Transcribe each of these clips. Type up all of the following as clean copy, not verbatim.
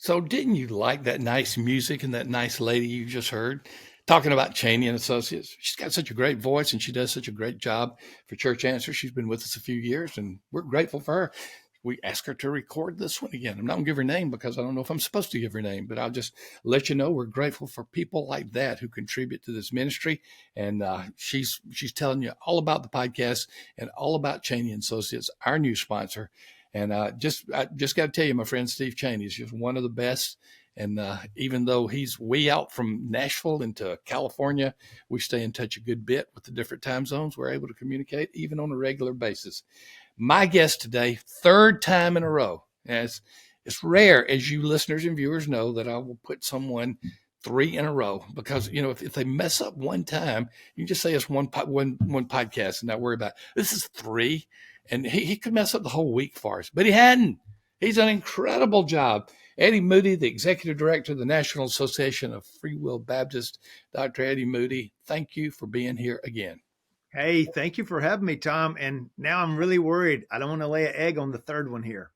So didn't you like that nice music and that nice lady you just heard talking about Cheney and Associates? She's got such a great voice and she does such a great job for Church Answer. She's been with us a few years and we're grateful for her. We asked her to record this one again. I'm not gonna give her name because I don't know if I'm supposed to give her name, but I'll just let you know we're grateful for people like that who contribute to this ministry. And she's telling you all about the podcast and all about Cheney and Associates, our new sponsor. And I just got to tell you, my friend Steve Cheney is just one of the best. And even though he's way out from Nashville into California, we stay in touch a good bit with the different time zones. We're able to communicate even on a regular basis. My guest today, third time in a row. As it's rare, as you listeners and viewers know, that I will put someone three in a row because if they mess up one time, you can just say it's one podcast and not worry about it. This is three, and he could mess up the whole week for us, but he hadn't. He's done an incredible job. Eddie Moody, the executive director of the National Association of Free Will Baptists. Dr. Eddie Moody, thank you for being here again. Hey, thank you for having me, Thom. And now I'm really worried. I don't want to lay an egg on the third one here.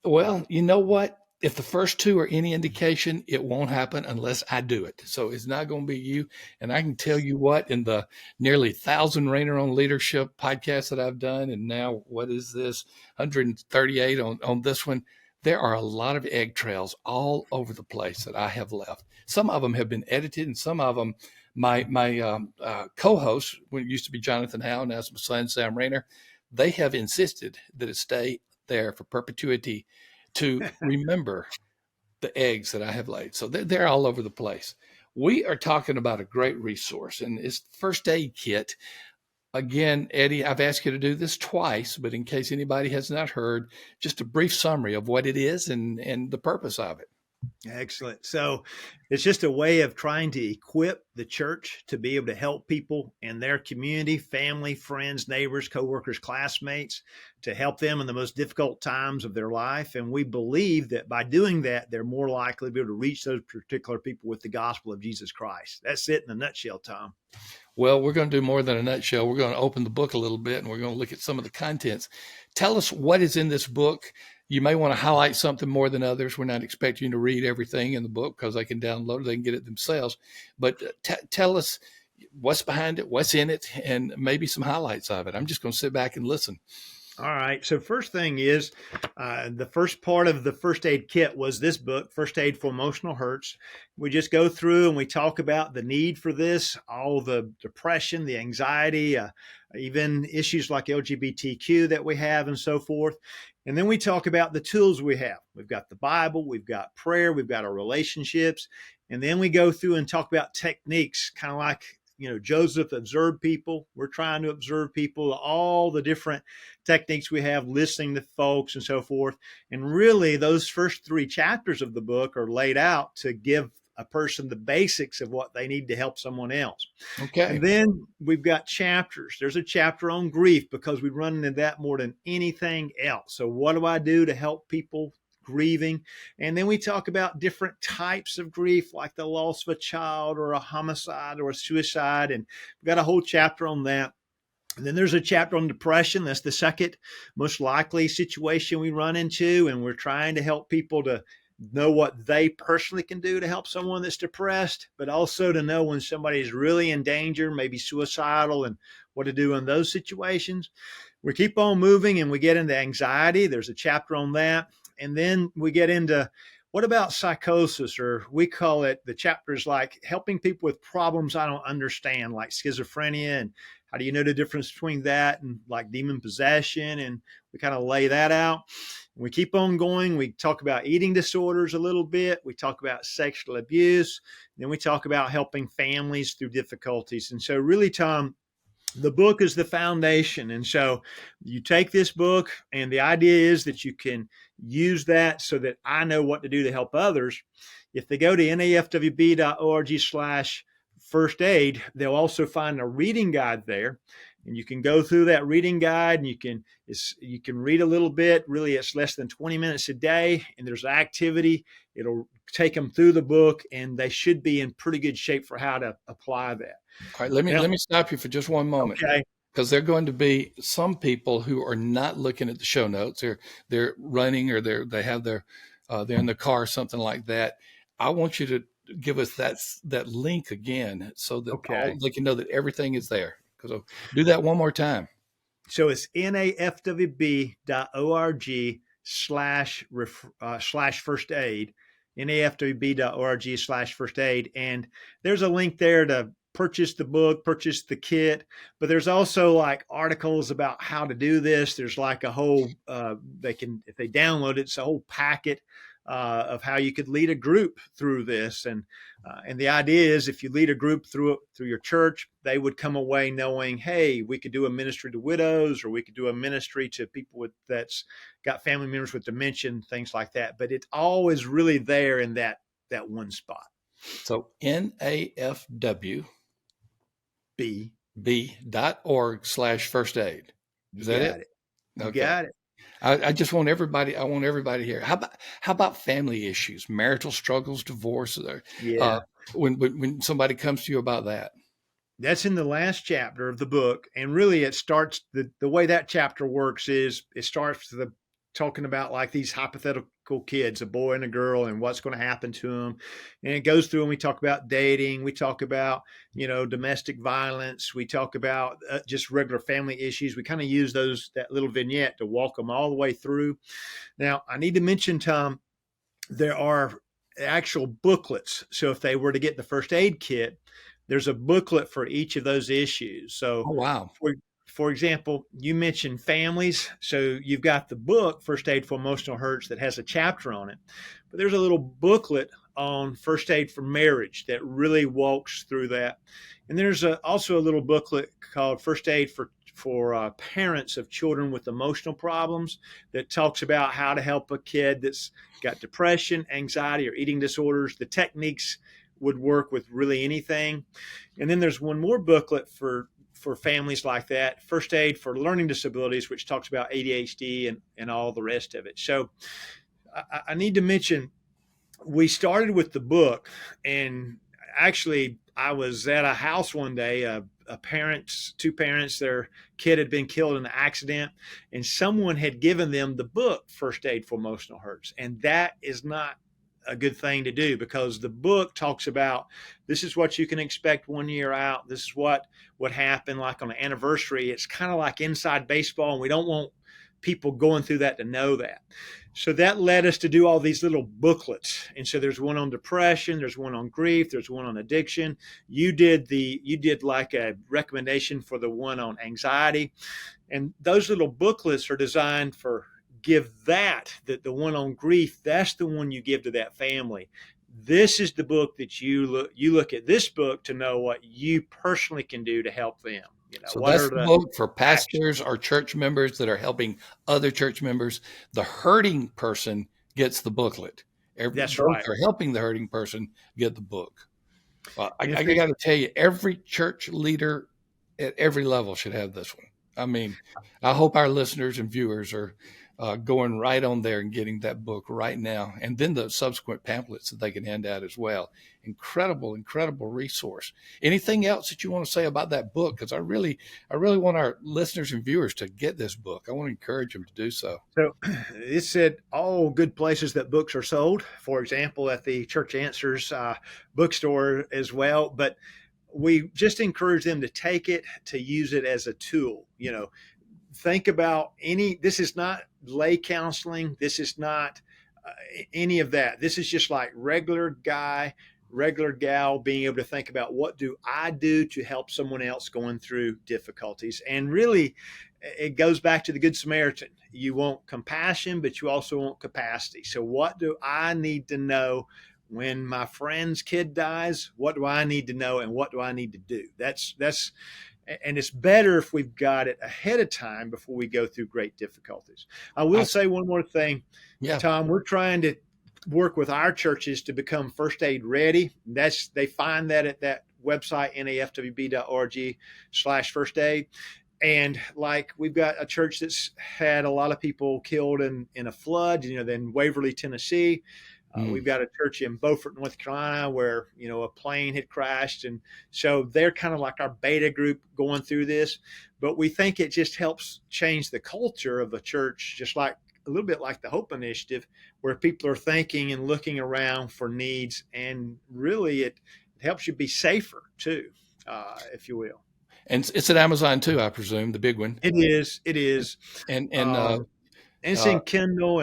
Well, you know what? If the first two are any indication, it won't happen unless I do it. So it's not going to be you. And I can tell you what, in the nearly 1,000 Rainer on Leadership podcasts that I've done, and now what is this, 138 on this one, there are a lot of egg trails all over the place that I have left. Some of them have been edited, and some of them, my co-host, when it used to be Jonathan Howe, now it's my son, Sam Rainer, they have insisted that it stay there for perpetuity to remember the eggs that I have laid. So they're all over the place. We are talking about a great resource, and it's the first aid kit. Again, Eddie, I've asked you to do this twice, but in case anybody has not heard, just a brief summary of what it is and the purpose of it. Excellent. So it's just a way of trying to equip the church to be able to help people in their community, family, friends, neighbors, coworkers, classmates, to help them in the most difficult times of their life. And we believe that by doing that, they're more likely to be able to reach those particular people with the gospel of Jesus Christ. That's it in a nutshell, Thom. Well, we're going to do more than a nutshell. We're going to open the book a little bit and we're going to look at some of the contents. Tell us what is in this book. You may want to highlight something more than others. We're not expecting you to read everything in the book because they can download it, they can get it themselves. But tell us what's behind it, what's in it, and maybe some highlights of it. I'm just going to sit back and listen. All right. So first thing is the first part of the first aid kit was this book, First Aid for Emotional Hurts. We just go through and we talk about the need for this, all the depression, the anxiety, even issues like LGBTQ that we have and so forth. And then we talk about the tools we have. We've got the Bible, we've got prayer, we've got our relationships. And then we go through and talk about techniques, kind of like Joseph observed people. We're trying to observe people, all the different techniques we have, listening to folks and so forth. And really, those first three chapters of the book are laid out to give a person the basics of what they need to help someone else. Okay. And then we've got chapters. There's a chapter on grief because we run into that more than anything else. So what do I do to help people grieving? And then we talk about different types of grief, like the loss of a child or a homicide or a suicide. And we've got a whole chapter on that. And then there's a chapter on depression. That's the second most likely situation we run into. And we're trying to help people to know what they personally can do to help someone that's depressed, but also to know when somebody is really in danger, maybe suicidal, and what to do in those situations. We keep on moving and we get into anxiety. There's a chapter on that. And then we get into what about psychosis, or we call it, the chapters like helping people with problems I don't understand, like schizophrenia, and how do you know the difference between that and like demon possession? And we kind of lay that out. We keep on going. We talk about eating disorders a little bit. We talk about sexual abuse. Then we talk about helping families through difficulties. And so really, Thom, the book is the foundation. And so you take this book, and the idea is that you can use that so that I know what to do to help others. If they go to nafwb.org/first aid, they'll also find a reading guide there. And you can go through that reading guide and you can read a little bit. Really, it's less than 20 minutes a day, and there's activity. It'll take them through the book, and they should be in pretty good shape for how to apply that. All right, let me stop you for just one moment. Okay. Because there are going to be some people who are not looking at the show notes. They're running, or they have their they're in the car, something like that. I want you to give us that link again so that all Okay. they can know that everything is there. So do that one more time. So it's nafwb.org slash first aid, nafwb.org slash first aid. And there's a link there to purchase the book, purchase the kit, but there's also like articles about how to do this. There's like a whole, they can, if they download it, it's a whole packet of how you could lead a group through this. And the idea is if you lead a group through your church, they would come away knowing, hey, we could do a ministry to widows, or we could do a ministry to people that's got family members with dementia, things like that. But it's always really there in that one spot. So NAFWB.org B, /first aid. you Is that it? got it. You Okay. got it. I just want everybody. I want everybody here. How about family issues, marital struggles, divorce? Uh, Yeah. when somebody comes to you about that. That's in the last chapter of the book. And really it starts the way that chapter works is it starts talking about like these hypothetical kids, a boy and a girl, and what's going to happen to them. And it goes through and we talk about dating. We talk about, domestic violence. We talk about just regular family issues. We kind of use that little vignette to walk them all the way through. Now, I need to mention, Tom, there are actual booklets. So if they were to get the first aid kit, there's a booklet for each of those issues. So Oh wow. for example, you mentioned families. So you've got the book, First Aid for Emotional Hurts, that has a chapter on it. But there's a little booklet on first aid for marriage that really walks through that. And there's also a little booklet called First Aid for parents of children with emotional problems that talks about how to help a kid that's got depression, anxiety, or eating disorders. The techniques would work with really anything. And then there's one more booklet for families like that, First Aid for Learning Disabilities, which talks about ADHD and all the rest of it. So I need to mention, we started with the book, and actually I was at a house one day, two parents, their kid had been killed in an accident, and someone had given them the book First Aid for Emotional Hurts. And that is not a good thing to do, because the book talks about this is what you can expect 1 year out. This is what would happen like on an anniversary. It's kind of like inside baseball, and we don't want people going through that to know that. So that led us to do all these little booklets. And so there's one on depression, there's one on grief, there's one on addiction. You did like a recommendation for the one on anxiety. And those little booklets are designed for the one on grief. That's the one you give to that family. This is the book that you look at this book to know what you personally can do to help them. So What that's are the the book for actions? pastors or church members that are helping other church members. The hurting person gets the booklet. That's Those right. that are helping the hurting person get the book. Well, And I if they got to tell you, every church leader at every level should have this one. I mean, I hope our listeners and viewers are going right on there and getting that book right now, and then the subsequent pamphlets that they can hand out as well. Incredible, incredible resource. Anything else that you want to say about that book? Because I really want our listeners and viewers to get this book. I want to encourage them to do so. So it said all good places that books are sold, for example, at the Church Answers bookstore as well. But we just encourage them to take it, to use it as a tool. Think about this is not lay counseling. This is not any of that. This is just like regular guy, regular gal being able to think about, what do I do to help someone else going through difficulties? And really, it goes back to the Good Samaritan. You want compassion, but you also want capacity. So what do I need to know when my friend's kid dies? What do I need to know, and what do I need to do? And it's better if we've got it ahead of time before we go through great difficulties. I will say one more thing, Yeah. Tom. We're trying to work with our churches to become first aid ready. They find that at that website, nafwb.org/first aid. And like, we've got a church that's had a lot of people killed in a flood, in Waverly, Tennessee. We've got a church in Beaufort, North Carolina, where, a plane had crashed. And so they're kind of like our beta group going through this. But we think it just helps change the culture of the church, just like a little bit like the Hope Initiative, where people are thinking and looking around for needs, and really it helps you be safer too, if you will. And it's at Amazon too, I presume, the big one. It is. It is. And And it's uh, in Kindle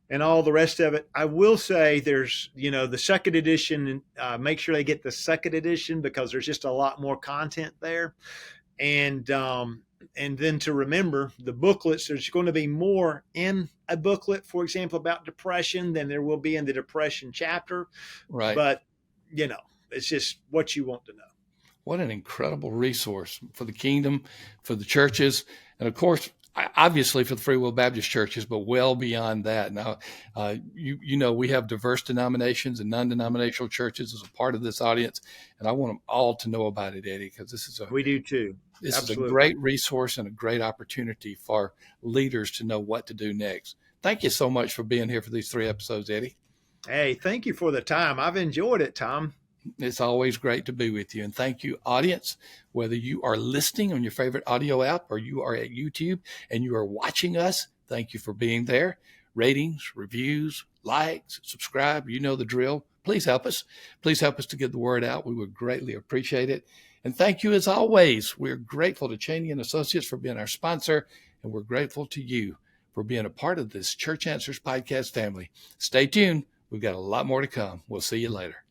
and all the rest of it. I will say there's the second edition. Make sure they get the second edition because there's just a lot more content there. And then to remember the booklets, there's going to be more in a booklet, for example, about depression than there will be in the depression chapter. right. But it's just what you want to know. What an incredible resource for the kingdom, for the churches, and of course, obviously for the Free Will Baptist churches, but well beyond that. Now, we have diverse denominations and non-denominational churches as a part of this audience, and I want them all to know about it, Eddie, because We do too. this is a Absolutely. great resource and a great opportunity for leaders to know what to do next. Thank you so much for being here for these 3 episodes, Eddie. Hey, thank you for the time. I've enjoyed it, Thom. It's always great to be with you. And thank you, audience, whether you are listening on your favorite audio app or you are at YouTube and you are watching us, thank you for being there. Ratings, reviews, likes, subscribe, you know the drill. Please help us. Please help us to get the word out. We would greatly appreciate it. And thank you as always. We're grateful to Cheney and Associates for being our sponsor, and we're grateful to you for being a part of this Church Answers podcast family. Stay tuned. We've got a lot more to come. We'll see you later.